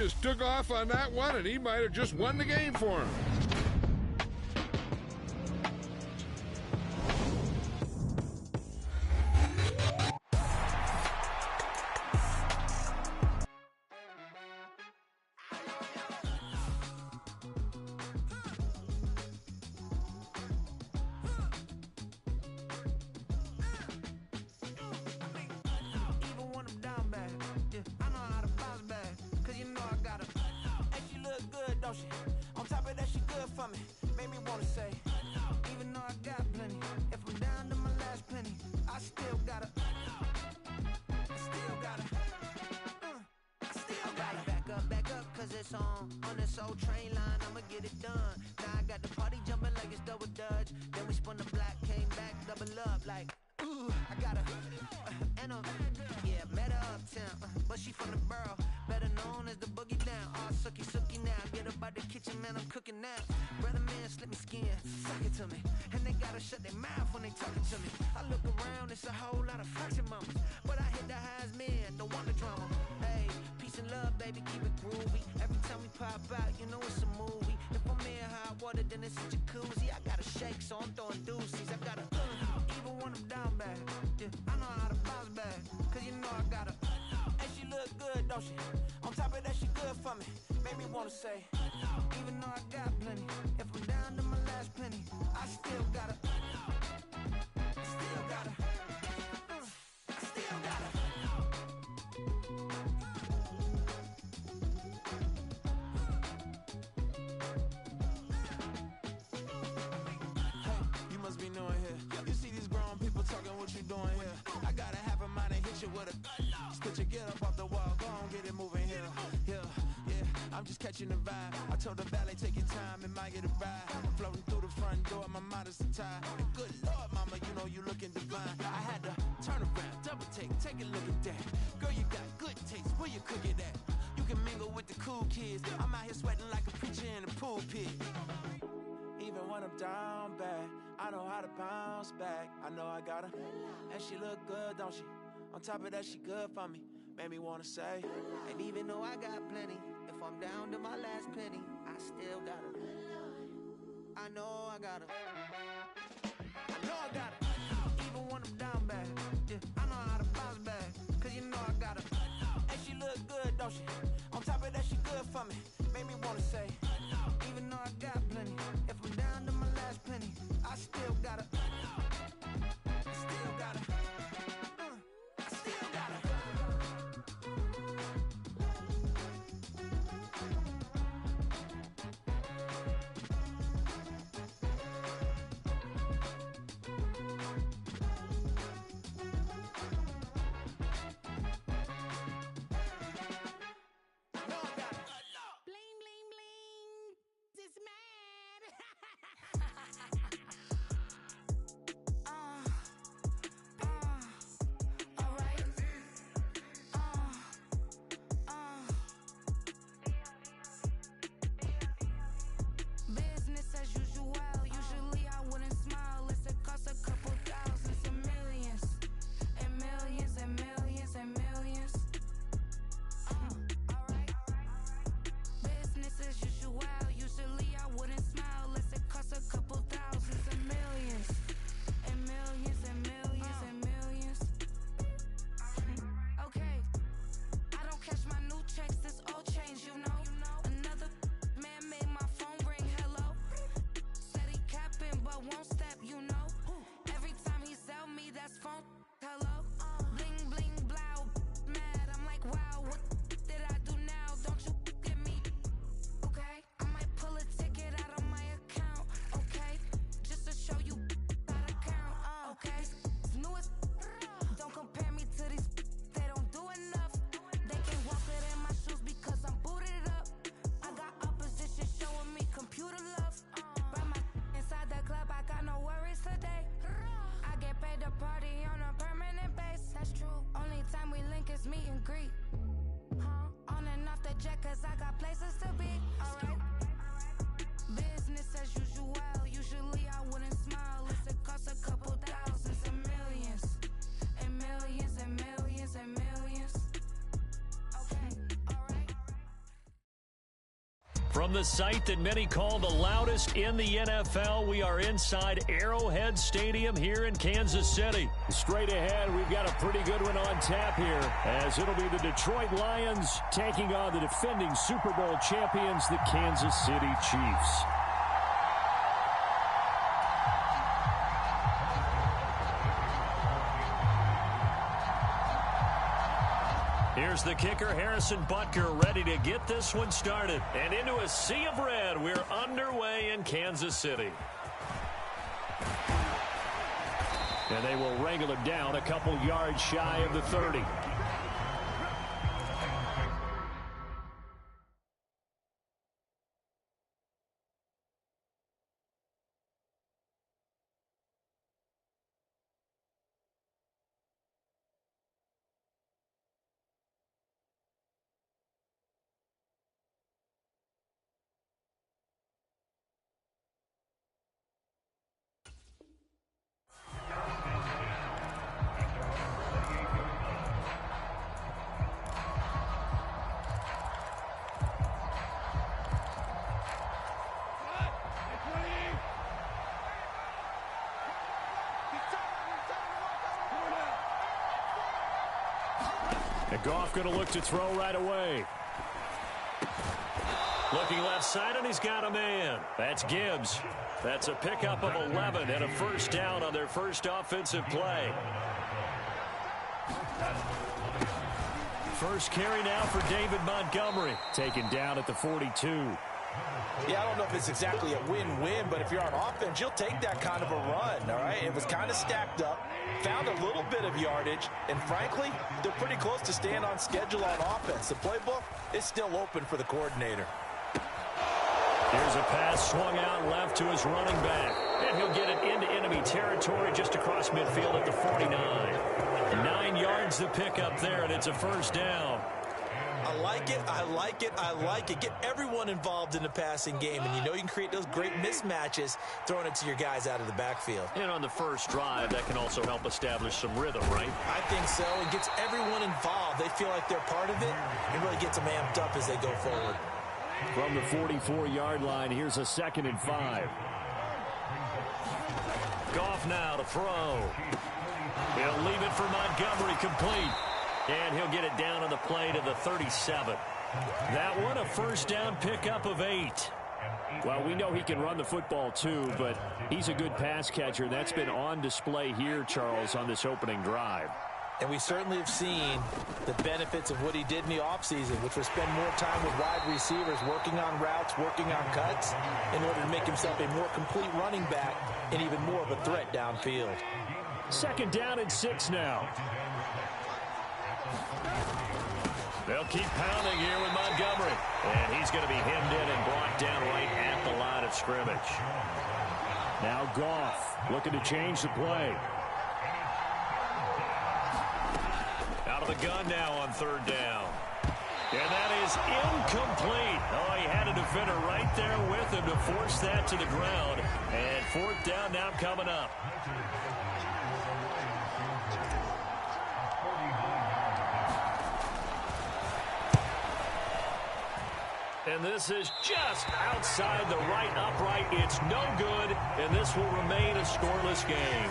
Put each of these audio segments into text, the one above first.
just took off on that one, and he might have just won the game for him. Don't she? On top of that, she good for me. Made me wanna say, even though I got plenty, if I'm down to my last penny, I still gotta, back up, cause it's on this old train line, I'ma get it done. Now I got the party jumping like it's double dutch. Then we spun the block, came back, double up like, ooh, I got a, and a, yeah, met her uptown, but she from the borough, better known as the boogie down. All sookie now, get up out the kitchen, man, I'm cooking now. Brother man, slip me skin, suck it to me, and they gotta shut their mouth when they talking to me. I look around, it's a whole lot of flexing mamas, but I hit the highs, man, don't want the drama. Hey, peace and love, baby, keep it groovy. Every time we pop out, you know it's a movie. If I'm in hot water, then it's a jacuzzi. I gotta shake, so I'm throwing deuces. I gotta, even when I'm down bad, yeah, I know how to bounce back, cause you know I gotta, and she look good, don't she? On top of that, she good for me. Made me wanna say, even though I got plenty, if I'm down to my last penny, I still gotta, still gotta, still gotta. Hey, you must be new in here. You see these grown people talking, what you doing here? I gotta have a mind and hit you with a, spit your get up off the wall, go on, get it moving here. Yeah. I'm just catching the vibe. I told the valet, take your time, it might get a ride. I'm floating through the front door, my modest attire. And good Lord, mama, you know you looking divine. I had to turn around, double take a look at that. Girl, you got good taste, where you cook it at? You can mingle with the cool kids. I'm out here sweating like a preacher in a pulpit. Even when I'm down bad, I know how to bounce back. I know I got her, and she look good, don't she? On top of that, she good for me. Made me wanna say, and even though I got plenty, if I'm down to my last penny, I still gotta, I know I gotta, I know I gotta, even when I'm down bad, yeah, I know how to bounce back, cause you know I gotta, and she look good, don't she? On top of that, she good for me. Made me wanna say, even though I got plenty, if I'm down to my last penny, I still gotta, still gotta. From the site that many call the loudest in the NFL, we are inside Arrowhead Stadium here in Kansas City. Straight ahead, we've got a pretty good one on tap here, as it'll be the Detroit Lions taking on the defending Super Bowl champions, the Kansas City Chiefs. Here's the kicker, Harrison Butker, ready to get this one started. And into a sea of red, we're underway in Kansas City. And they will wrangle it down a couple yards shy of the 30. And Goff going to look to throw right away. Looking left side, and he's got a man. That's Gibbs. That's a pickup of 11 and a first down on their first offensive play. First carry now for David Montgomery. Taken down at the 42. Yeah, I don't know if it's exactly a win-win, but if you're on offense, you'll take that kind of a run, all right? It was kind of stacked up, found a little bit of yardage, and frankly, they're pretty close to staying on schedule on offense. The playbook is still open for the coordinator. Here's a pass swung out left to his running back, and he'll get it into enemy territory just across midfield at the 49. 9 yards to pick up there, and it's a first down. I like it, I like it, I like it. Get everyone involved in the passing game, and you know you can create those great mismatches throwing it to your guys out of the backfield. And on the first drive, that can also help establish some rhythm, right? I think so. It gets everyone involved. They feel like they're part of it. It really gets them amped up as they go forward. From the 44-yard line, here's a 2nd and 5. Goff now to throw. He'll leave it for Montgomery, complete. And he'll get it down on the play to the 37. That one, a first down pickup of 8. Well, we know he can run the football too, but he's a good pass catcher. That's been on display here, Charles, on this opening drive. And we certainly have seen the benefits of what he did in the offseason, which was spend more time with wide receivers, working on routes, working on cuts, in order to make himself a more complete running back and even more of a threat downfield. 2nd down and 6 now. They'll keep pounding here with Montgomery. And he's going to be hemmed in and brought down right at the line of scrimmage. Now Goff looking to change the play. Out of the gun now on 3rd down. And that is incomplete. Oh, he had a defender right there with him to force that to the ground. And 4th down now coming up. And this is just outside the right upright. It's no good, and this will remain a scoreless game.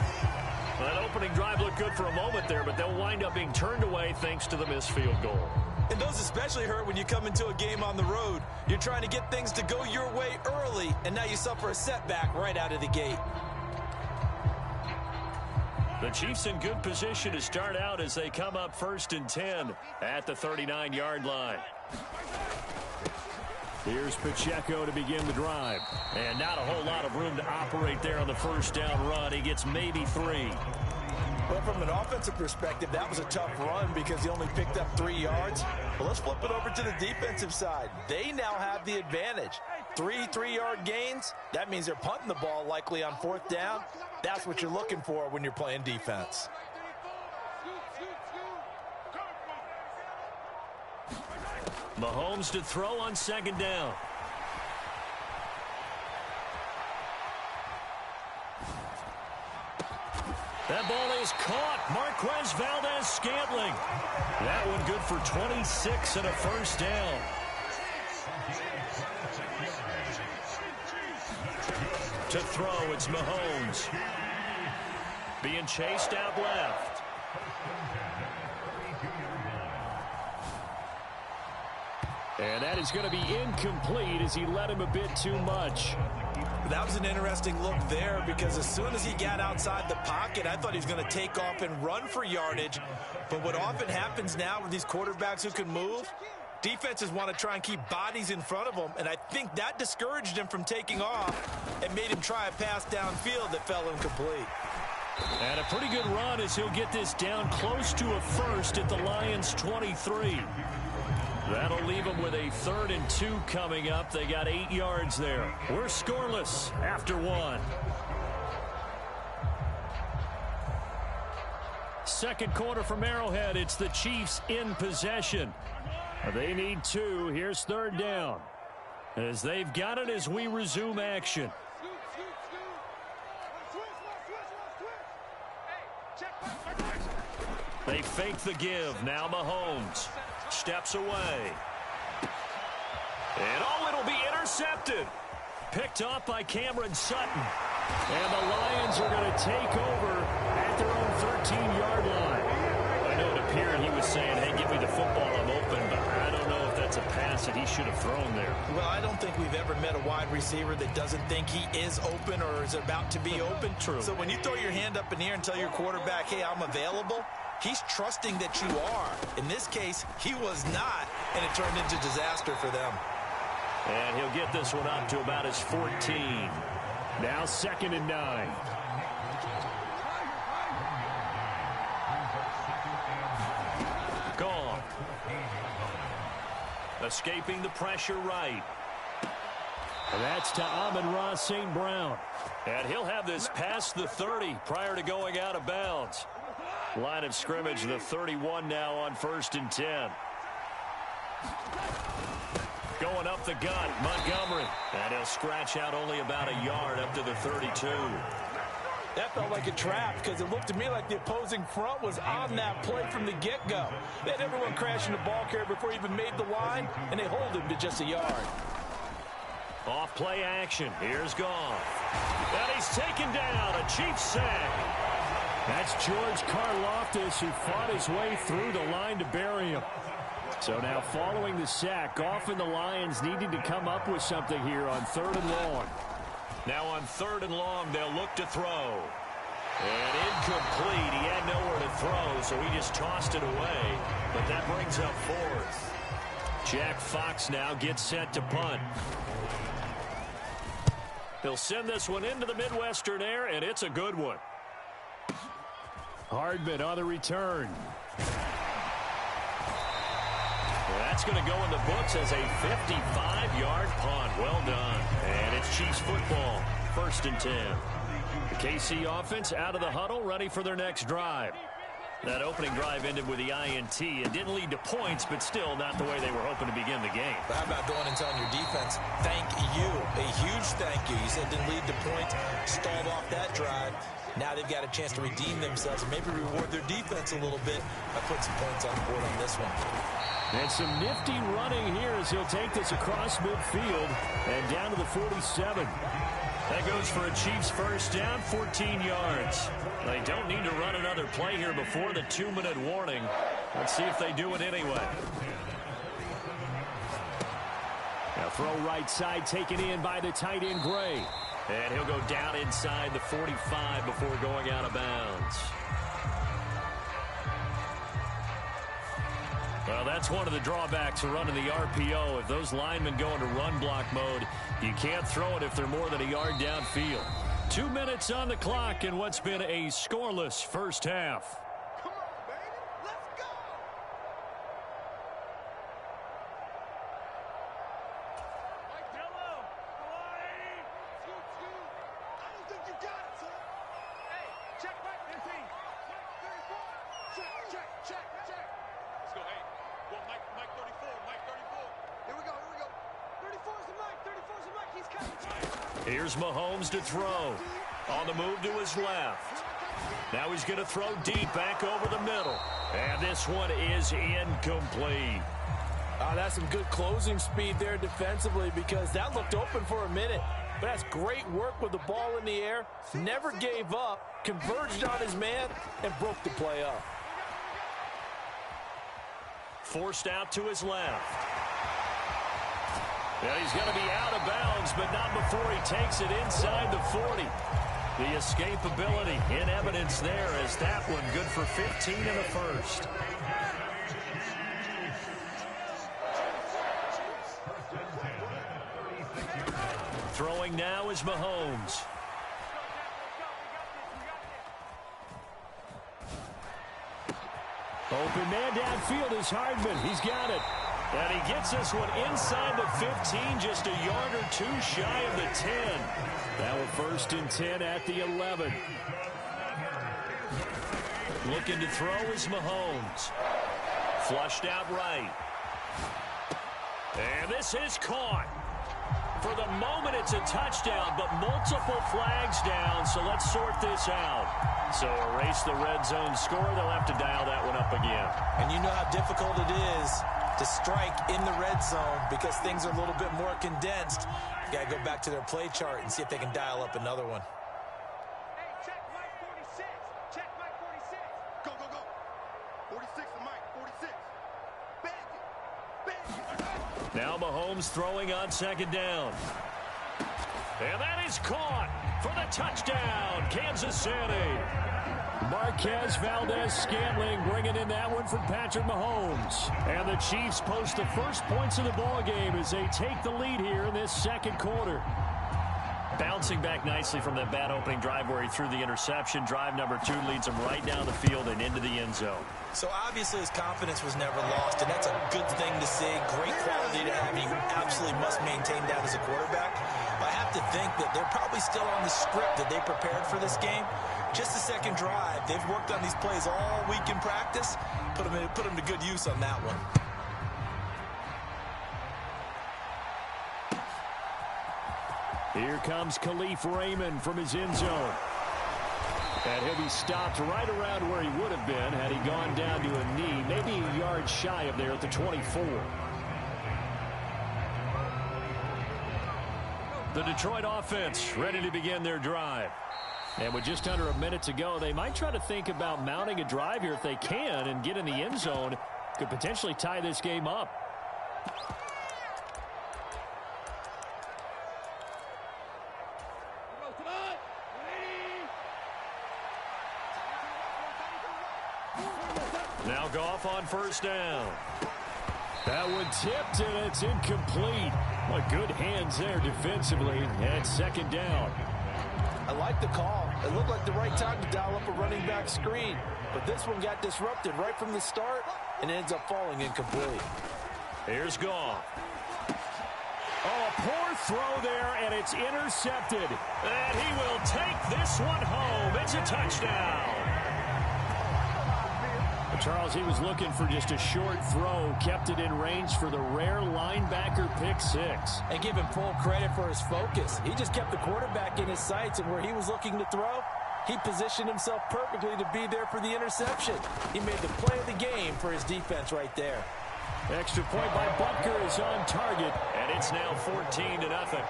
That opening drive looked good for a moment there, but they'll wind up being turned away thanks to the missed field goal. And those especially hurt when you come into a game on the road. You're trying to get things to go your way early, and now you suffer a setback right out of the gate. The Chiefs in good position to start out as they come up 1st and 10 at the 39-yard line. Here's Pacheco to begin the drive. And not a whole lot of room to operate there on the first down run. He gets maybe 3. Well, from an offensive perspective, that was a tough run because he only picked up 3 yards. Well, let's flip it over to the defensive side. They now have the advantage. 3 3-yard gains. That means they're punting the ball likely on 4th down. That's what you're looking for when you're playing defense. Mahomes to throw on 2nd down. That ball is caught. Marquez Valdez-Scantling. That one good for 26 and a first down. To throw, it's Mahomes. Being chased out left. And that is going to be incomplete as he led him a bit too much. That was an interesting look there because as soon as he got outside the pocket, I thought he was going to take off and run for yardage. But what often happens now with these quarterbacks who can move, defenses want to try and keep bodies in front of them, and I think that discouraged him from taking off and made him try a pass downfield that fell incomplete. And a pretty good run as he'll get this down close to a first at the Lions' 23. That'll leave them with a 3rd and 2 coming up. They got 8 yards there. We're scoreless after 1. Second quarter from Arrowhead. It's the Chiefs in possession. They need 2. Here's 3rd down. As they've got it as we resume action. They fake the give. Now Mahomes steps away. And it'll be intercepted. Picked off by Cameron Sutton. And the Lions are going to take over at their own 13-yard line. I know it appeared he was saying, hey, give me the football, I'm open, but I don't know if that's a pass that he should have thrown there. Well, I don't think we've ever met a wide receiver that doesn't think he is open or is about to be open. True. So when you throw your hand up in the air and tell your quarterback, hey, I'm available, he's trusting that you are. In this case, he was not, and it turned into disaster for them. And he'll get this one up to about his 14. Now 2nd and 9. Gone. Escaping the pressure right. And that's to Amon-Ra St. Brown. And he'll have this past the 30 prior to going out of bounds. Line of scrimmage, the 31 now on 1st and 10. Going up the gut, Montgomery. And he'll scratch out only about a yard up to the 32. That felt like a trap because it looked to me like the opposing front was on that play from the get-go. They had everyone crashing the ball carrier before he even made the line, and they hold him to just a yard. Off play action. Here's Goff. And he's taken down. A Chiefs sack. That's George Karlaftis who fought his way through the line to bury him. So now following the sack, Goff and the Lions needing to come up with something here on 3rd and long. Now on 3rd and long, they'll look to throw. And incomplete. He had nowhere to throw, so he just tossed it away. But that brings up 4th. Jack Fox now gets set to punt. He'll send this one into the Midwestern air, and it's a good one. Hardman on the return. That's going to go in the books as a 55-yard punt. Well done. And it's Chiefs football. 1st and 10. The KC offense out of the huddle, ready for their next drive. That opening drive ended with the INT. It didn't lead to points, but still not the way they were hoping to begin the game. But how about going and telling your defense, thank you, a huge thank you. You said it didn't lead to points, stalled off that drive. Now they've got a chance to redeem themselves and maybe reward their defense a little bit by putting some points on the board on this one. And some nifty running here as he'll take this across midfield and down to the 47. That goes for a Chiefs first down, 14 yards. They don't need to run another play here before the 2-minute warning. Let's see if they do it anyway. Now throw right side taken in by the tight end Gray. And he'll go down inside the 45 before going out of bounds. Well, that's one of the drawbacks of running the RPO. If those linemen go into run block mode, you can't throw it if they're more than a yard downfield. 2 minutes on the clock in what's been a scoreless first half. Come on, baby. Let's go. Mike Dello. I don't think you got it, son. Hey, check back 15. Check. Let's go, hey. Go, Mike 34. Here we go. 34's the Mike. He's coming. Here's Mahomes to throw. On the move to his left. Now he's going to throw deep back over the middle. And this one is incomplete. That's some good closing speed there defensively because that looked open for a minute. But that's great work with the ball in the air. Never gave up, converged on his man, and broke the play up. Forced out to his left. And he's going to be out of bounds, but not before he takes it inside the 40. The escapability in evidence there as that one good for 15 in the first. Throwing now is Mahomes. Open man downfield is Hardman. He's got it. And he gets this one inside the 15, just a yard or two shy of the 10. That one first and 10 at the 11. Looking to throw is Mahomes. Flushed out right. And this is caught. For the moment, it's a touchdown, but multiple flags down, so let's sort this out. So erase the red zone score. They'll have to dial that one up again. And you know how difficult it is to strike in the red zone because things are a little bit more condensed. You got to go back to their play chart and see if they can dial up another one. Hey, check Mike 46. Check Mike 46. Go, go, go. 46 to Mike 46. Bang it. Bang it. Now Mahomes throwing on second down. And that is caught for the touchdown, Kansas City. Marquez Valdez-Scantling bringing in that one from Patrick Mahomes. And the Chiefs post the first points of the ball game as they take the lead here in this second quarter. Bouncing back nicely from that bad opening drive where he threw the interception. Drive number 2 leads him right down the field and into the end zone. So obviously his confidence was never lost, and that's a good thing to see. Great quality to have. You absolutely must maintain that as a quarterback. I have to think that they're probably still on the script that they prepared for this game. Just the second drive. They've worked on these plays all week in practice. Put them to good use on that one. Here comes Khalif Raymond from his end zone. And he'll be stopped right around where he would have been had he gone down to a knee, maybe a yard shy of there at the 24. The Detroit offense ready to begin their drive. And with just under a minute to go, they might try to think about mounting a drive here if they can and get in the end zone. Could potentially tie this game up. Now Goff on first down. That one tipped, and it's incomplete. Well, good hands there defensively, and second down. I like the call. It looked like the right time to dial up a running back screen. But this one got disrupted right from the start and ends up falling incomplete. Here's Goff. Oh, a poor throw there, and it's intercepted. And he will take this one home. It's a touchdown. Charles, he was looking for just a short throw, kept it in range for the rare linebacker pick six. And give him full credit for his focus. He just kept the quarterback in his sights, and where he was looking to throw, he positioned himself perfectly to be there for the interception. He made the play of the game for his defense right there. Extra point by Butker is on target, and it's now 14-0.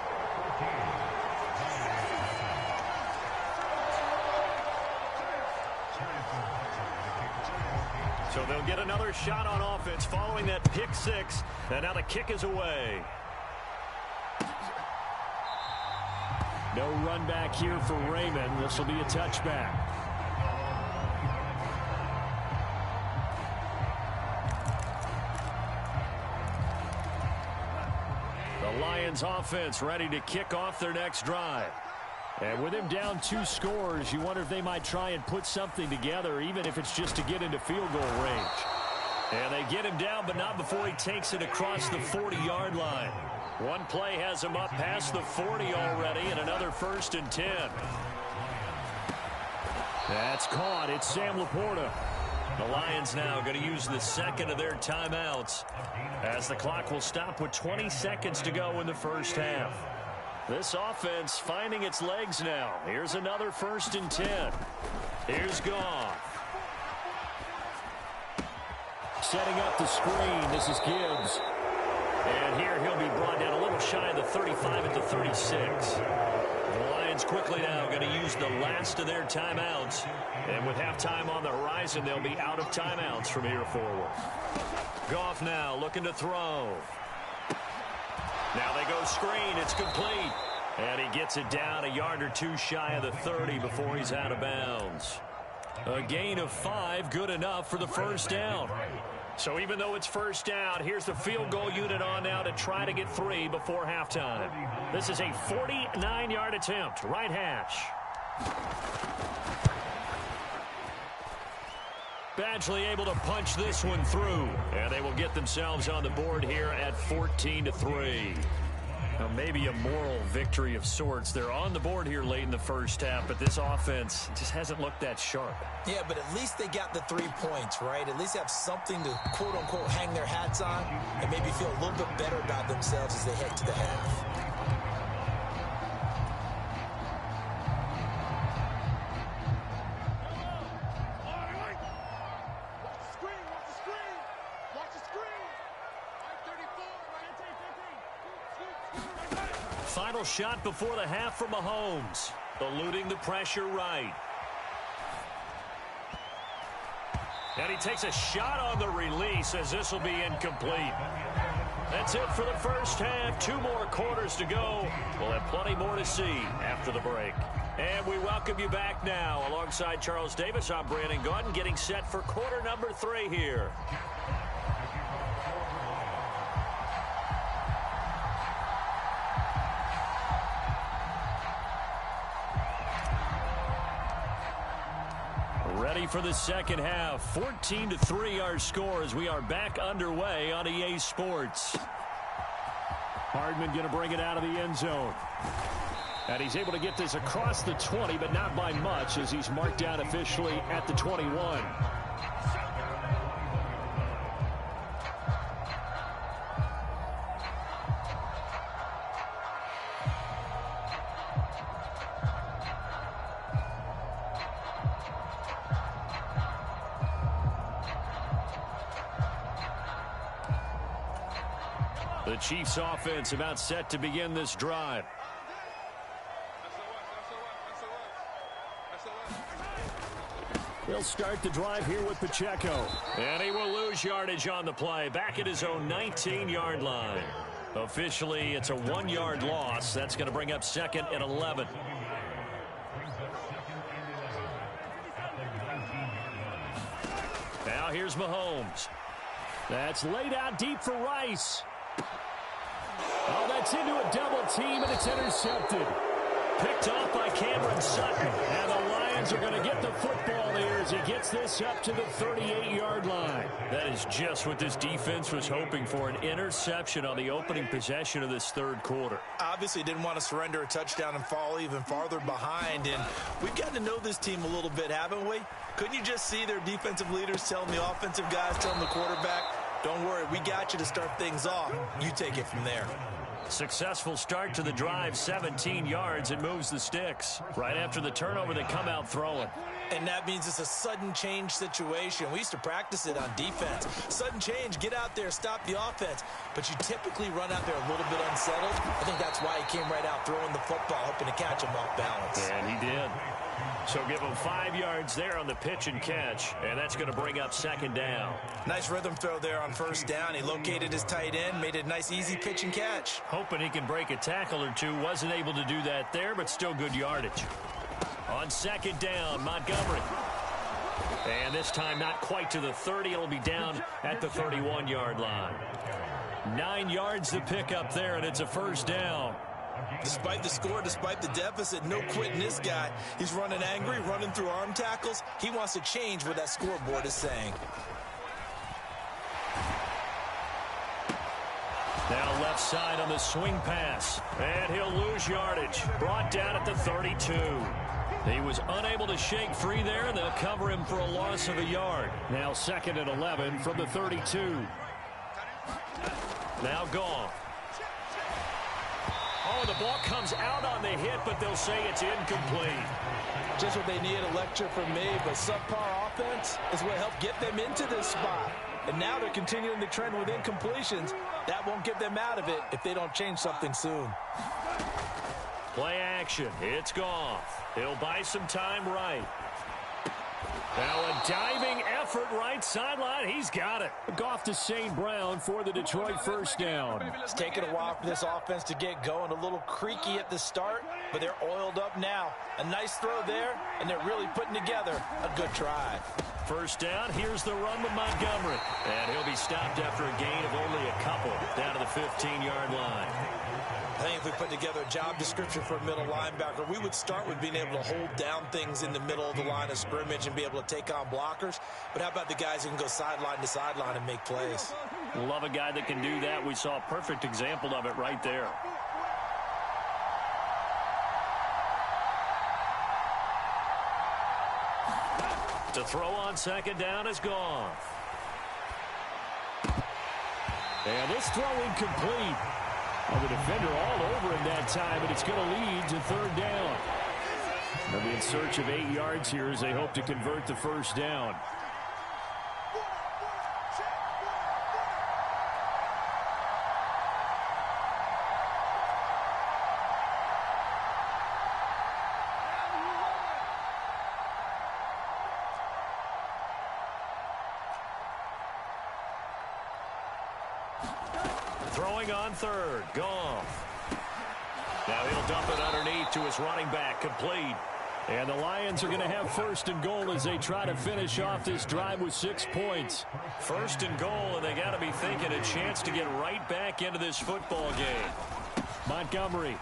So they'll get another shot on offense following that pick six. And now the kick is away. No run back here for Raymond. This will be a touchback. The Lions offense ready to kick off their next drive. And with him down 2 scores, you wonder if they might try and put something together, even if it's just to get into field goal range. And they get him down, but not before he takes it across the 40-yard line. One play has him up past the 40 already, and another 1st and 10. That's caught. It's Sam Laporta. The Lions now going to use the second of their timeouts as the clock will stop with 20 seconds to go in the first half. This offense finding its legs now. Here's another 1st and 10. Here's Goff. Setting up the screen. This is Gibbs. And here he'll be brought down a little shy of the 35 at the 36. The Lions quickly now going to use the last of their timeouts. And with halftime on the horizon, they'll be out of timeouts from here forward. Goff now looking to throw. Now they go screen. It's complete. And he gets it down a yard or two shy of the 30 before he's out of bounds. A gain of 5, good enough for the first down. So even though it's first down, here's the field goal unit on now to try to get 3 before halftime. This is a 49-yard attempt, right hash. Badgley able to punch this one through, and they will get themselves on the board here at 14-3. Now maybe a moral victory of sorts. They're on the board here late in the first half, but this offense just hasn't looked that sharp. Yeah, but at least they got the 3 points, right? At least have something to, quote-unquote, hang their hats on and maybe feel a little bit better about themselves as they head to the half. Final shot before the half from Mahomes. Eluding the pressure right. And he takes a shot on the release as this will be incomplete. That's it for the first half. 2 more quarters to go. We'll have plenty more to see after the break. And we welcome you back now. Alongside Charles Davis, I'm Brandon Gaudin, getting set for quarter number 3 here. Ready for the second half. 14-3 our score as we are back underway on EA Sports. Hardman going to bring it out of the end zone. And he's able to get this across the 20, but not by much as he's marked down officially at the 21. The Chiefs offense about set to begin this drive. He'll start the drive here with Pacheco. And he will lose yardage on the play. Back at his own 19-yard line. Officially, it's a 1-yard loss. That's going to bring up 2nd and 11. Now here's Mahomes. That's laid out deep for Rice. Oh, that's into a double team, and it's intercepted. Picked off by Cameron Sutton. And the Lions are going to get the football there as he gets this up to the 38-yard line. That is just what this defense was hoping for, an interception on the opening possession of this third quarter. Obviously didn't want to surrender a touchdown and fall even farther behind. And we've gotten to know this team a little bit, haven't we? Couldn't you just see their defensive leaders telling the offensive guys, telling the quarterback, don't worry, we got you to start things off. You take it from there. Successful start to the drive, 17 yards. It moves the sticks. Right after the turnover, they come out throwing. And that means it's a sudden change situation. We used to practice it on defense. Sudden change, get out there, stop the offense. But you typically run out there a little bit unsettled. I think that's why he came right out throwing the football, hoping to catch him off balance. And he did. So give him 5 yards there on the pitch and catch, and that's going to bring up 2nd down. Nice rhythm throw there on 1st down. He located his tight end, made it a nice, easy pitch and catch. Hoping he can break a tackle or two. Wasn't able to do that there, but still good yardage. On 2nd down, Montgomery. And this time not quite to the 30. It'll be down at the 31-yard line. 9 yards to pick up there, and it's a 1st down. Despite the score, despite the deficit, no quitting this guy. He's running angry, running through arm tackles. He wants to change what that scoreboard is saying. Now left side on the swing pass. And he'll lose yardage. Brought down at the 32. He was unable to shake free there, and they'll cover him for a loss of a yard. Now 2nd and 11 from the 32. Now gone. Oh, the ball comes out on the hit, but they'll say it's incomplete. Just what they need, a lecture from me, but subpar offense is what helped get them into this spot. And now they're continuing the trend with incompletions. That won't get them out of it if they don't change something soon. Play action. It's Goff. He'll buy some time right. Now a diving effort right sideline. He's got it. Goff to St. Brown for the Detroit first down. It's taken a while for this offense to get going. A little creaky at the start, but they're oiled up now. A nice throw there, and they're really putting together a good drive. First down, here's the run with Montgomery. And he'll be stopped after a gain of only a couple down to the 15-yard line. I think if we put together a job description for a middle linebacker, we would start with being able to hold down things in the middle of the line of scrimmage and be able to take on blockers. But how about the guys who can go sideline to sideline and make plays? Love a guy that can do that. We saw a perfect example of it right there. To throw on second down is Goff. And this throw incomplete. The defender all over him that time, and it's going to lead to third down. They'll be in search of 8 yards here as they hope to convert the first down. Throwing on third, Goff. Now he'll dump it underneath to his running back, complete. And the Lions are going to have first and goal as they try to finish off this drive with 6 points. First and goal, and they got to be thinking a chance to get right back into this football game. Montgomery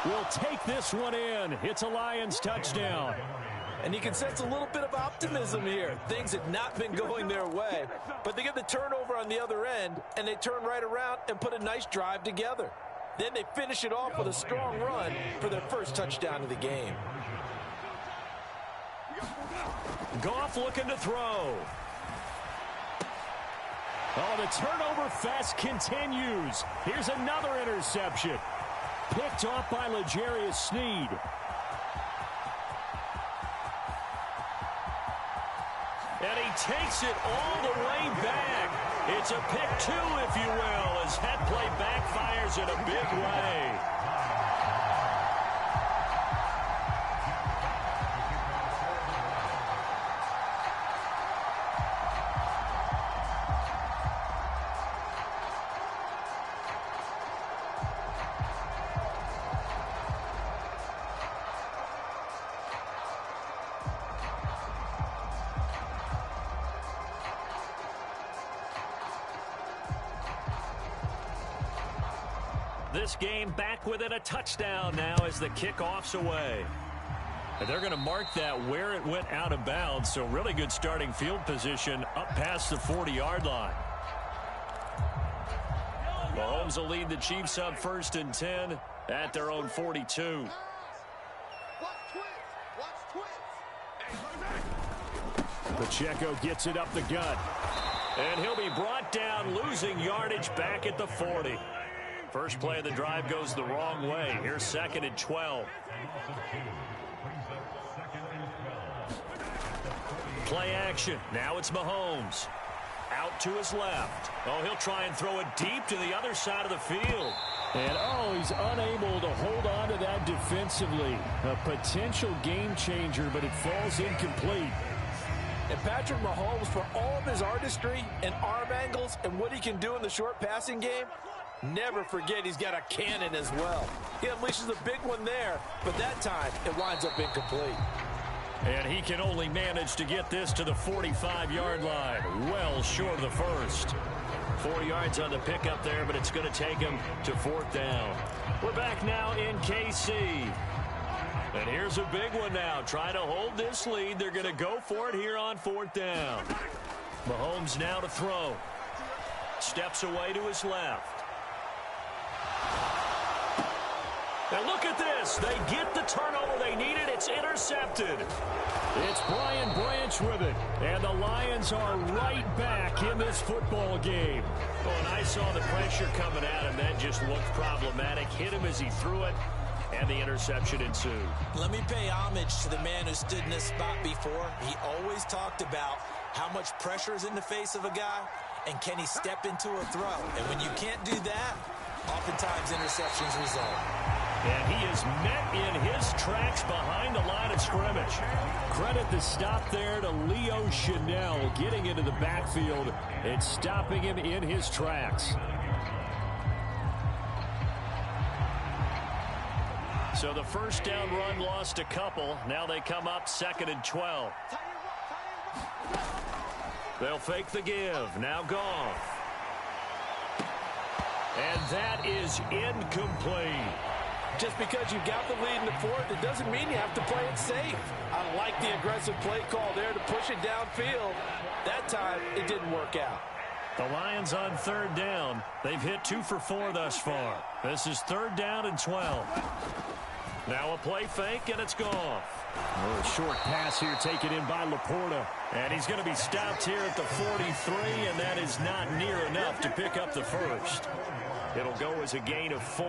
will take this one in. It's a Lions touchdown. And you can sense a little bit of optimism here. Things had not been going their way, but they get the turnover on the other end, and they turn right around and put a nice drive together. Then they finish it off with a strong run for their first touchdown of the game. Goff looking to throw. Oh, the turnover fest continues. Here's another interception. Picked off by L'Jarius Sneed. And he takes it all the way back. It's a pick two, if you will, as that play backfires in a big way. This game back within a touchdown now as the kickoff's away. And they're going to mark that where it went out of bounds, so really good starting field position up past the 40-yard line. Mahomes will lead the Chiefs up first and 10 at their own 42. Pacheco gets it up the gut. And he'll be brought down, losing yardage back at the 40. First play of the drive goes the wrong way. Here's second and 12. Play action. Now it's Mahomes. Out to his left. Oh, he'll try and throw it deep to the other side of the field. And, oh, he's unable to hold on to that defensively. A potential game changer, but it falls incomplete. And Patrick Mahomes, for all of his artistry and arm angles and what he can do in the short passing game, never forget he's got a cannon as well. He unleashes a big one there, but that time it winds up incomplete. And he can only manage to get this to the 45-yard line, well short of the first. 4 yards on the pickup there, but it's going to take him to fourth down. We're back now in KC. And here's a big one now. Trying to hold this lead. They're going to go for it here on fourth down. Mahomes now to throw. Steps away to his left. And look at this. They get the turnover they needed. It's intercepted. It's Brian Branch with it. And the Lions are right back in this football game. Oh, and I saw the pressure coming at him. That just looked problematic. Hit him as he threw it. And the interception ensued. Let me pay homage to the man who stood in this spot before. He always talked about How much pressure is in the face of a guy, and can he step into a throw? And when you can't do that, oftentimes interceptions result. And he is met in his tracks behind the line of scrimmage. Credit the stop there to Leo Chanel, getting into the backfield and stopping him in his tracks. So the first down run lost a couple. Now they come up 2nd and 12. They'll fake the give. Now Goff. And that is incomplete. Just because you've got the lead in the fourth, it doesn't mean you have to play it safe. I like the aggressive play call there to push it downfield. That time, it didn't work out. The Lions on 3rd down. They've hit 2 for 4 thus far. This is 3rd down and 12. Now a play fake, and it's gone. A short pass here taken in by Laporta. And he's going to be stopped here at the 43, and that is not near enough to pick up the first. It'll go as a gain of 4.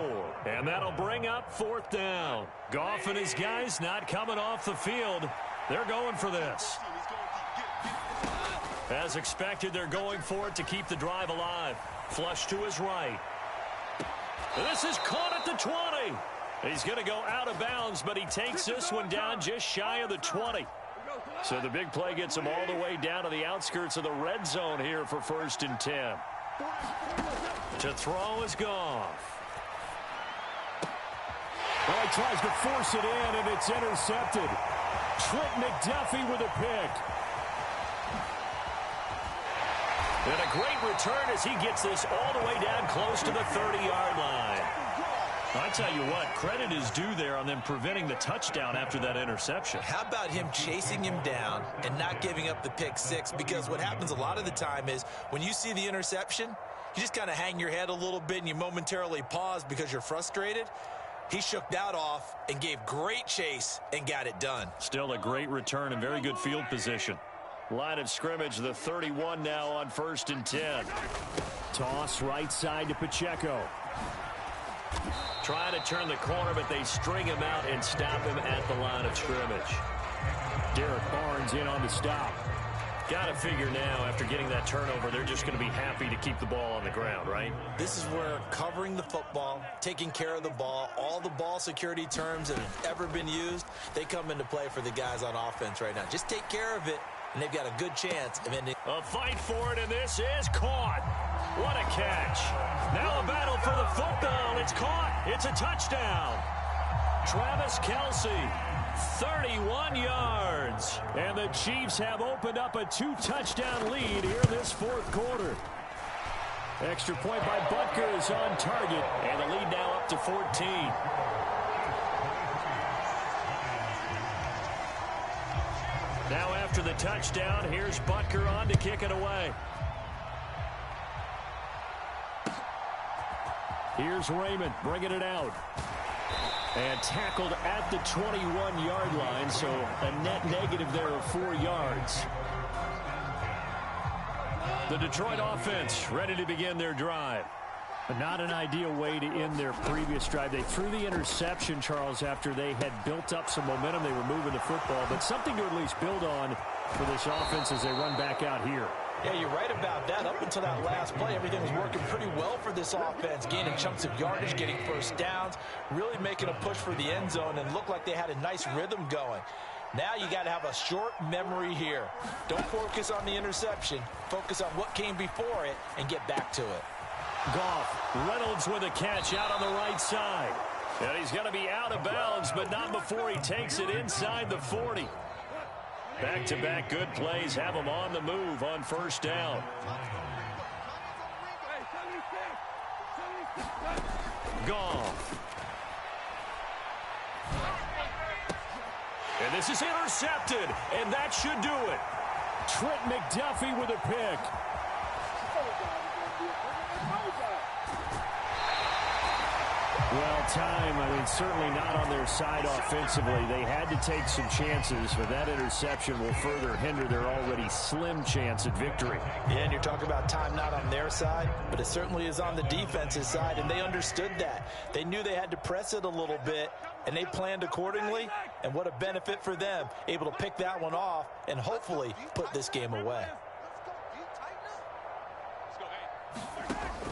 And that'll bring up 4th down. Goff and his guys not coming off the field. They're going for this. As expected, they're going for it to keep the drive alive. Flush to his right. This is caught at the 20. He's going to go out of bounds, but he takes this one down just shy of the 20. So the big play gets him all the way down to the outskirts of the red zone here for 1st and 10. To throw is Goff. Well, he tries to force it in, and it's intercepted. Trent McDuffie with a pick. And a great return as he gets this all the way down close to the 30-yard line. I tell you what, credit is due there on them preventing the touchdown after that interception. How about him chasing him down and not giving up the pick six? Because what happens a lot of the time is when you see the interception, you just kind of hang your head a little bit and you momentarily pause because you're frustrated. He shook that off and gave great chase and got it done. Still a great return and very good field position. Line of scrimmage, the 31 now on 1st and 10. Toss right side to Pacheco. Trying to turn the corner, but they string him out and stop him at the line of scrimmage. Derek Barnes in on the stop. Got to figure now, after getting that turnover, they're just going to be happy to keep the ball on the ground, right? This is where covering the football, taking care of the ball, all the ball security terms that have ever been used, they come into play for the guys on offense right now. Just take care of it, and they've got a good chance of ending. A fight for it, and this is caught. What a catch. Now a battle for the football. It's caught. It's a touchdown. Travis Kelce, 31 yards. And the Chiefs have opened up a 2-touchdown lead here in this 4th quarter. Extra point by Butker is on target, and the lead now up to 14. Now after the touchdown, here's Butker on to kick it away. Here's Raymond bringing it out. And tackled at the 21-yard line, so a net negative there of 4 yards. The Detroit offense ready to begin their drive. But not an ideal way to end their previous drive. They threw the interception, Charles, after they had built up some momentum. They were moving the football, but something to at least build on for this offense as they run back out here. Yeah, you're right about that. Up until that last play, everything was working pretty well for this offense, gaining chunks of yardage, getting first downs, really making a push for the end zone, and looked like they had a nice rhythm going. Now you got to have a short memory here. Don't focus on the interception. Focus on what came before it and get back to it. Goff, Reynolds with a catch out on the right side. And he's going to be out of bounds, but not before he takes it inside the 40. Back-to-back good plays have him on the move on 1st down. Goff. And this is intercepted, and that should do it. Trent McDuffie with a pick. Well, time, certainly not on their side offensively. They had to take some chances, but that interception will further hinder their already slim chance at victory. Yeah, and you're talking about time not on their side, but it certainly is on the defense's side, and they understood that. They knew they had to press it a little bit, and they planned accordingly, and what a benefit for them, able to pick that one off and hopefully put this game away.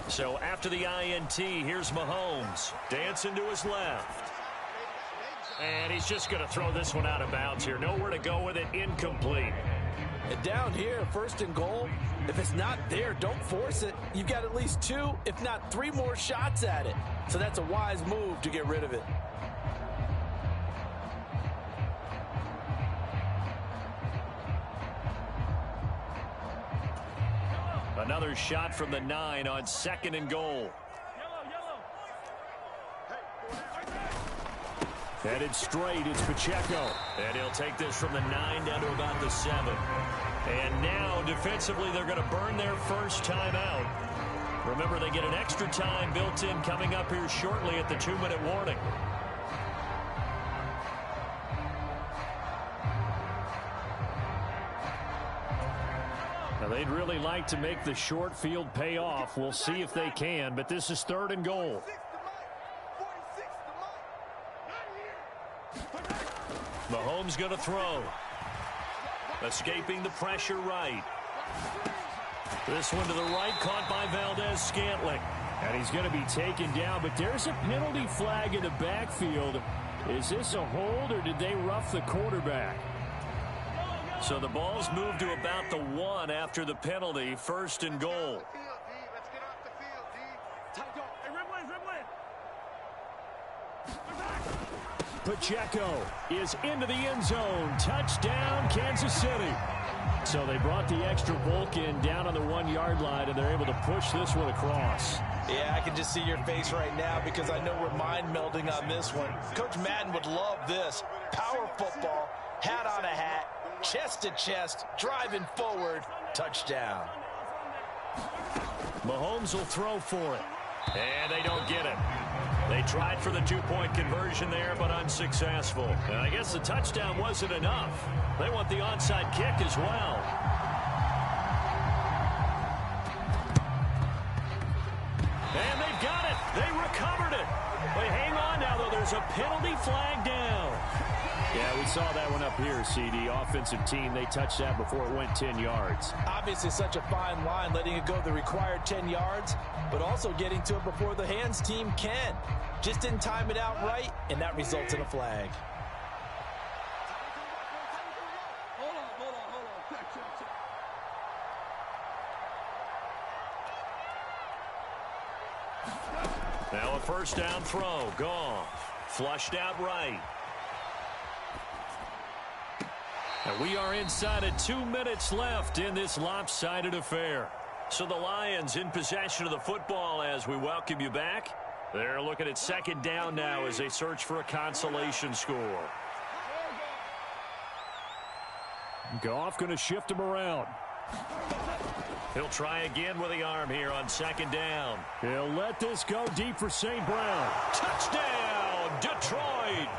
So after the INT, here's Mahomes. Dancing to his left. And he's just going to throw this one out of bounds here. Nowhere to go with it. Incomplete. And down here, 1st and goal, if it's not there, don't force it. You've got at least 2, if not 3 more shots at it. So that's a wise move to get rid of it. Another shot from the 9 on 2nd and goal. Headed straight, it's Pacheco. And he'll take this from the 9 down to about the 7. And now, defensively, they're going to burn their first time out. Remember, they get an extra time built in coming up here shortly at the 2-minute warning. Now, they'd really like to make the short field pay off. We'll see if they can, but this is 3rd and goal. Mahomes going to throw. Escaping the pressure right. This one to the right, caught by Valdez-Scantling. And he's going to be taken down, but there's a penalty flag in the backfield. Is this a hold, or did they rough the quarterback? So the ball's moved to about the 1 after the penalty. 1st and goal. Pacheco is into the end zone. Touchdown, Kansas City. So they brought the extra bulk in down on the 1-yard line, and they're able to push this one across. Yeah, I can just see your face right now because I know we're mind melding on this one. Coach Madden would love this. Power football, hat on a hat, chest to chest, driving forward, touchdown. Mahomes will throw for it. And they don't get it. They tried for the 2-point conversion there, but unsuccessful. And I guess the touchdown wasn't enough. They want the onside kick as well. And they've got it. They recovered it. They hang on now, though. There's a penalty flag down. Yeah, we saw that one up here, CD. Offensive team, they touched that before it went 10 yards. Obviously such a fine line, letting it go the required 10 yards, but also getting to it before the hands team can. Just didn't time it out right, and that results in a flag. Now a 1st down throw. Goff. Flushed out right. And we are inside of 2 minutes left in this lopsided affair. So the Lions in possession of the football as we welcome you back. They're looking at 2nd down now as they search for a consolation score. Goff going to shift him around. He'll try again with the arm here on 2nd down. He'll let this go deep for St. Brown. Touchdown, Detroit.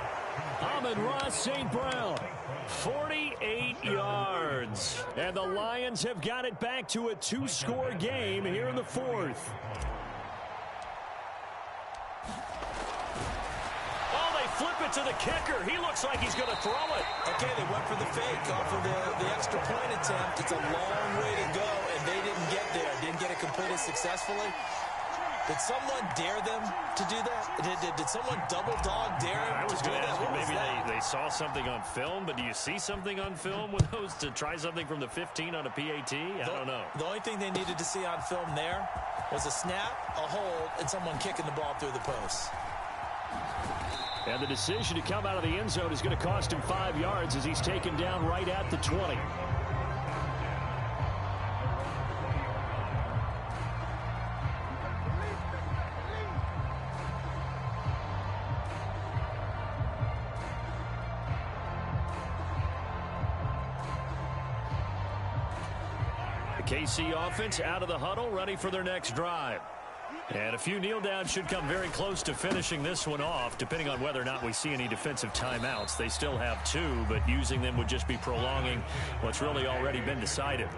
Amon-Ra St. Brown. 48 yards. And the Lions have got it back to a 2-score game here in the 4th. Oh, they flip it to the kicker. He looks like he's going to throw it. Okay, they went for the fake off of the extra point attempt. It's a long way to go, and they didn't get there. Didn't get it completed successfully. Did someone dare them to do that? Did someone double dog dare them I was to do going to that? ask, maybe they saw something on film, but do you see something on film with those to try something from the 15 on a PAT? I don't know. The only thing they needed to see on film there was a snap, a hold, and someone kicking the ball through the post. And the decision to come out of the end zone is going to cost him 5 yards as he's taken down right at the 20. KC offense out of the huddle, ready for their next drive. And a few kneel downs should come very close to finishing this one off, depending on whether or not we see any defensive timeouts. They still have 2, but using them would just be prolonging what's really already been decided.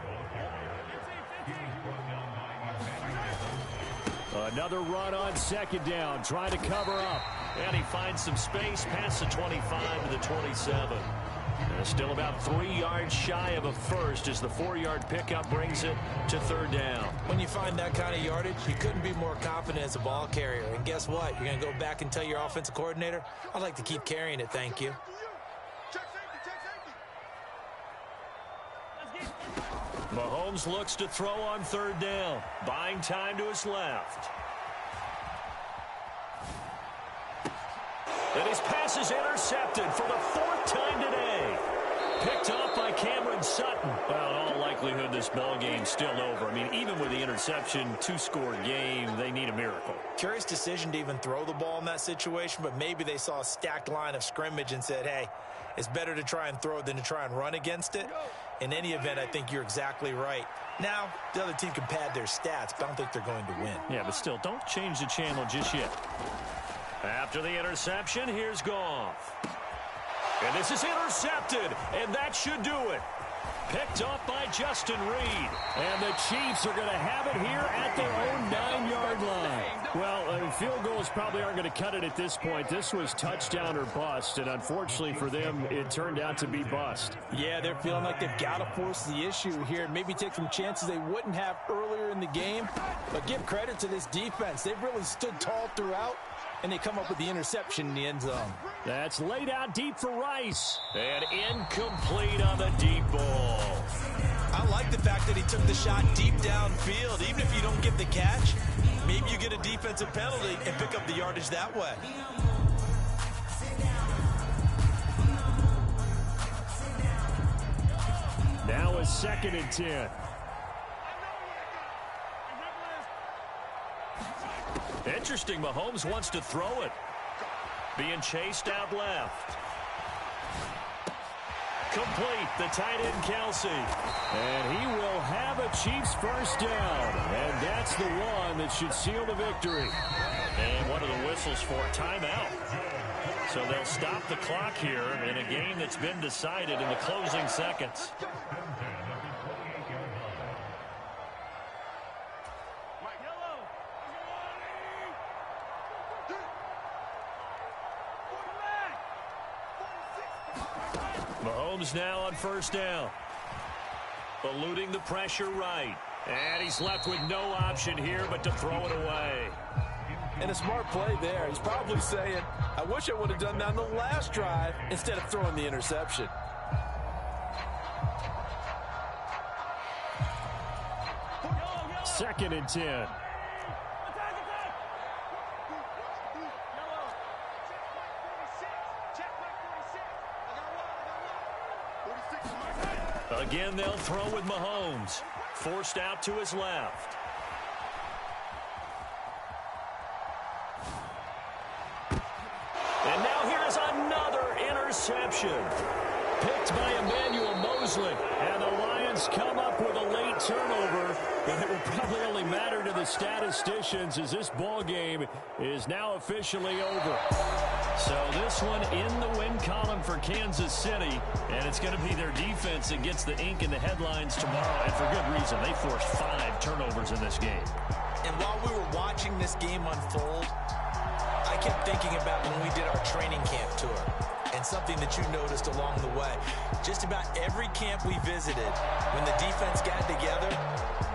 Another run on second down, trying to cover up. And he finds some space past the 25 to the 27. Still about 3 yards shy of a first as the 4-yard pickup brings it to third down. When you find that kind of yardage, you couldn't be more confident as a ball carrier. And guess what? You're going to go back and tell your offensive coordinator, I'd like to keep carrying it, thank you. Mahomes looks to throw on third down, buying time to his left. And his pass is intercepted for the 4th time today. Picked off by Cameron Sutton. Well, in all likelihood, this ball game's still over. I mean, even with the interception, 2-score game, they need a miracle. Curious decision to even throw the ball in that situation, but maybe they saw a stacked line of scrimmage and said, hey, it's better to try and throw than to try and run against it. In any event, I think you're exactly right. Now, the other team can pad their stats, but I don't think they're going to win. Yeah, but still, don't change the channel just yet. After the interception, here's Goff. And this is intercepted, and that should do it. Picked off by Justin Reed. And the Chiefs are going to have it here at their own 9-yard line. Well, field goals probably aren't going to cut it at this point. This was touchdown or bust, and unfortunately for them, it turned out to be bust. Yeah, they're feeling like they've got to force the issue here. Maybe take some chances they wouldn't have earlier in the game. But give credit to this defense. They've really stood tall throughout, and they come up with the interception in the end zone. That's laid out deep for Rice. And incomplete on the deep ball. I like the fact that he took the shot deep downfield. Even if you don't get the catch, maybe you get a defensive penalty and pick up the yardage that way. Now a 2nd and 10. Interesting, Mahomes wants to throw it. Being chased out left. Complete, the tight end Kelsey. And he will have a Chiefs first down. And that's the one that should seal the victory. And one of the whistles for timeout. So they'll stop the clock here in a game that's been decided in the closing seconds. Mahomes now on first down. Eluding the pressure right. And he's left with no option here but to throw it away. And a smart play there. He's probably saying, I wish I would have done that on the last drive instead of throwing the interception. Second and 10. Again, they'll throw with Mahomes. Forced out to his left. And now here's another interception. Picked by Emmanuel Mosley. And the Lions come up with a late turnover. But it will probably only matter to the statisticians as this ball game is now officially over. So this one in the win column for Kansas City. And it's going to be their defense that gets the ink in the headlines tomorrow. And for good reason. They forced 5 turnovers in this game. And while we were watching this game unfold, I kept thinking about when we did our training camp tour. And something that you noticed along the way. Just about every camp we visited, when the defense got together,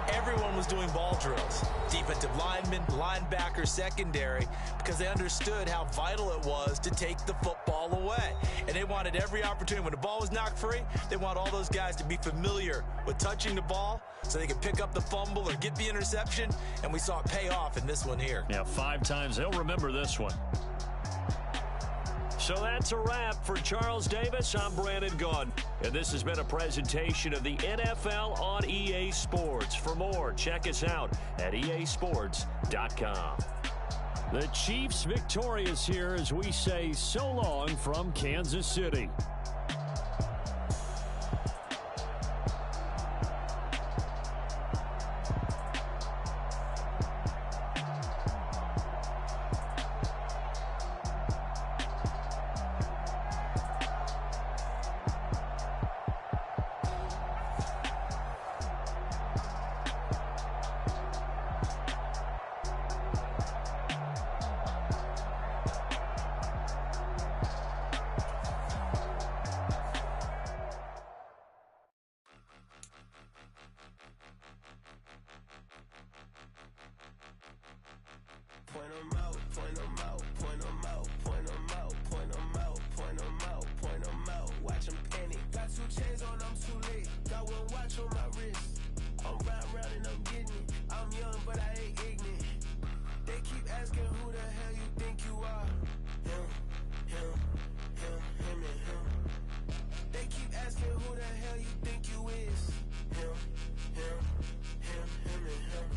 everyone was doing ball drills. Defensive linemen, linebackers, secondary, because they understood how vital it was to take the football away. And they wanted every opportunity. When the ball was knocked free, they want all those guys to be familiar with touching the ball so they could pick up the fumble or get the interception. And we saw it pay off in this one here. Yeah, 5 times. They'll remember this one. So that's a wrap for Charles Davis. I'm Brandon Gaudin, and this has been a presentation of the NFL on EA Sports. For more, check us out at easports.com. The Chiefs victorious here as we say so long from Kansas City. chains on, I'm too late. Got one watch on my wrist. I'm round and I'm getting it. I'm young, but I ain't ignorant. They keep asking who the hell you think you are. Him, and him. They keep asking who the hell you think you is. Him, and him.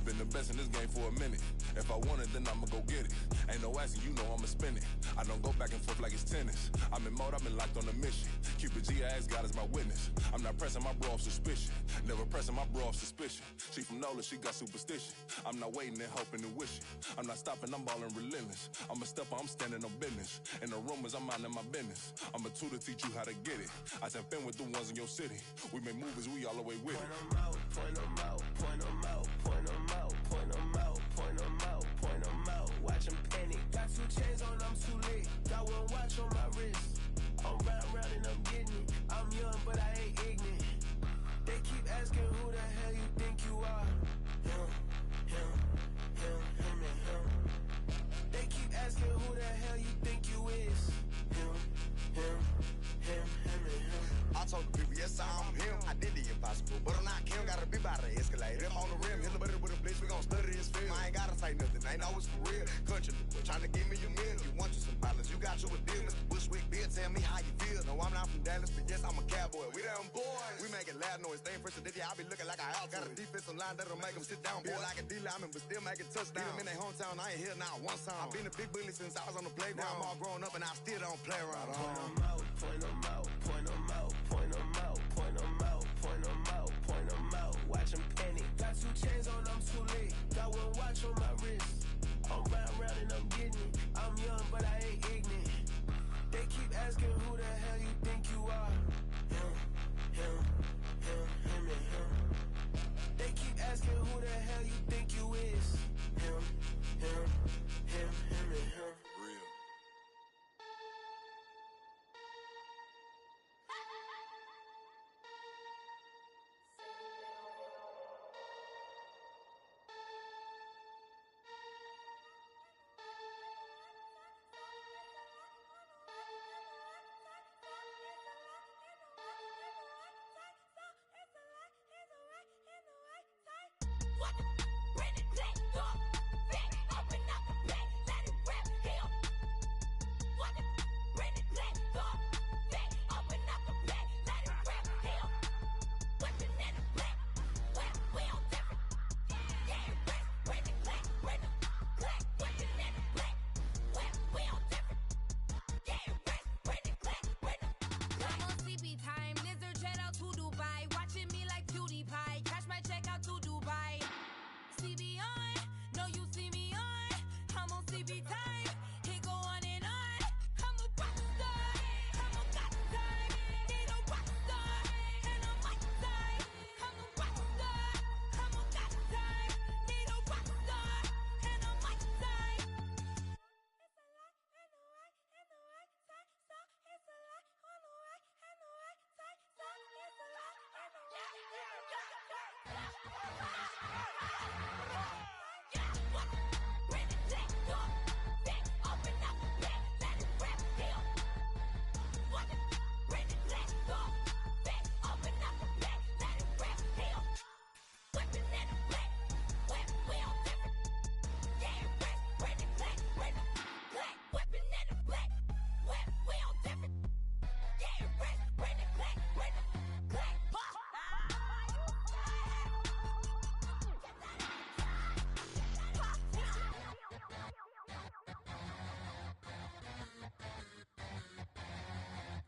Been the best in this game for a minute. If I want it, then I'ma go get it. Ain't no asking, you know I'ma spin it. I don't go back and forth like it's tennis. I'm in mode, I've been locked on a mission. Keep it G, I ask God as my witness. I'm not pressing my bro off suspicion. Never pressing my bro off suspicion. She from Nola, she got superstition. I'm not waiting and hoping and wishing. I'm not stopping, I'm balling relentless. I'm a stepper, I'm standing on business. In the rumors, I'm minding my business. I'm a tutor, teach you how to get it. I tap in with the ones in your city. We make movies, we all the way with it. Point them out, point them out, point them out, point them out, point them out, point them out, point them out. Watch them panic. Got two chains on, I'm too late. Got one watch on my wrist. I'm round and I'm getting it. I'm young, but I ain't ignorant. They keep asking who the hell you think you are. Him, and him. They keep asking who the hell you think you is. Him, and him. I told the people, yes, I'm him. I did the impossible, but I'm not Kim. Gotta be by the escalator. On the rim, hit the butter with a blitz. We gon' study this film. I ain't gotta say nothing. Ain't know it's for real. Country, trying to give me your meal. You want you some balance. You got you a deal. Mr. Bushwick, Bill, tell me how you feel. No, I'm not from Dallas, but yes, I'm a cowboy. We them boys. We making loud noise. Staying fresh to this, I be looking like a house. Got a defensive line that'll make them sit down. Feel like a D-lineman, but still making touchdowns. Beat them in their hometown. I ain't here now one time. I've been a big bully since I was on the playground. I'm all grown up and I still don't play around. Point them out, point them out, point them out, point them out, point them out, point them out, point them out. Watch them panic. Got two chains on, I'm too late. Got one watch on my wrist. I'm round and I'm getting it. I'm young, but I ain't ignorant. They keep asking who the hell you think you are. Him, and him. They keep asking who the hell you think you is. Him, and him. Real.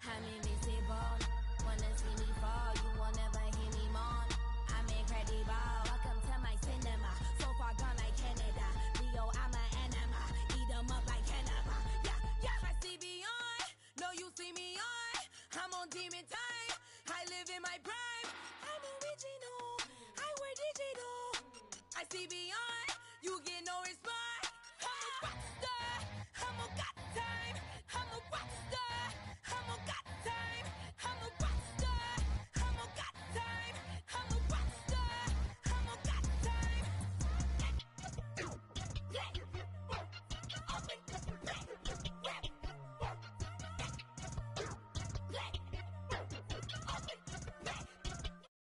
I'm invisible. Wanna see me fall, you will never hear me moan. I'm incredible. Welcome to my cinema. So far gone like Canada. Leo, I'm an anima. Eat 'em up like cannibal. Yeah, I see beyond. No, you see me on. I'm on demon time. I live in my prime. I'm original. I wear digital. I see beyond. You get no response.